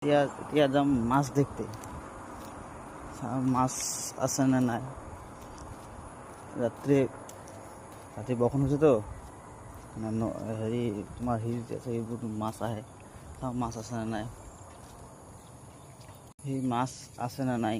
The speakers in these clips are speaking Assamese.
এতিয়া যাম মাছ দেখতে, মাছ আছে না নাই। ৰাত্ৰে বৰষুণ হৈছেতো, হেৰি তোমাৰ হিৰিত আছে, এইবোৰ মাছ আহে, মাছ আছে না নাই, সেই মাছ আছে না নাই।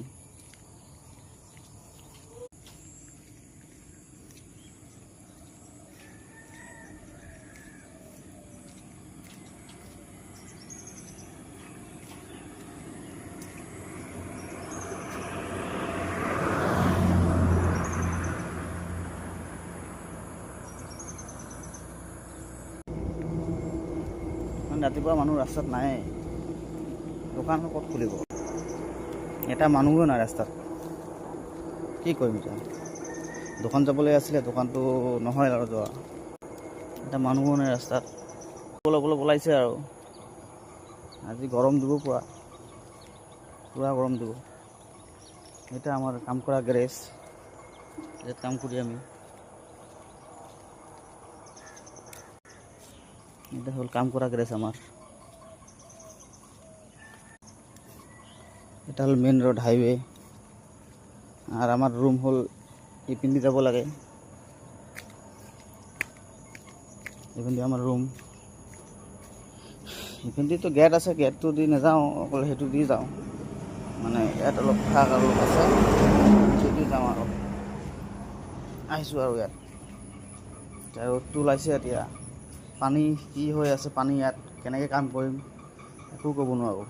ৰাতিপুৱা মানুহ ৰাস্তাত নাই, দোকান ক'ত খুলিব, এটা মানুহো নাই ৰাস্তাত। কি কৰিম এতিয়া, দোকান যাবলৈ আছিলে, দোকানটো নহয় আৰু যোৱা, এটা মানুহো নাই ৰাস্তাত। অলপ ওলাইছে আৰু আজি গৰম দিব, পুৰা গৰম দিব। এটা আমাৰ কাম কৰা গেৰেজ, ইয়াত কাম কৰি আমি, এটা হ'ল কাম কৰা গেৰেজ আমাৰ। এটা হ'ল মেইন ৰোড হাইৱে, আর আমার রুম হল ইপিন্দি যাব লাগে, ইপিন্দি আমার রুম। ইপিন্দি তো গেট আছে, গেটটো দি নাযাওঁ, অকল সেইটো দি যাওঁ, মানে ইয়াত অলপ ফাঁক আৰু আছে, সেইটো দি যাওঁ আৰু আহিছোঁ আৰু ইয়াত। এতিয়া ৰ'দটো ওলাইছে, এতিয়া পানী কি হৈ আছে, পানী ইয়াত কেনেকৈ কাম কৰিম একো ক'ব নোৱাৰোঁ।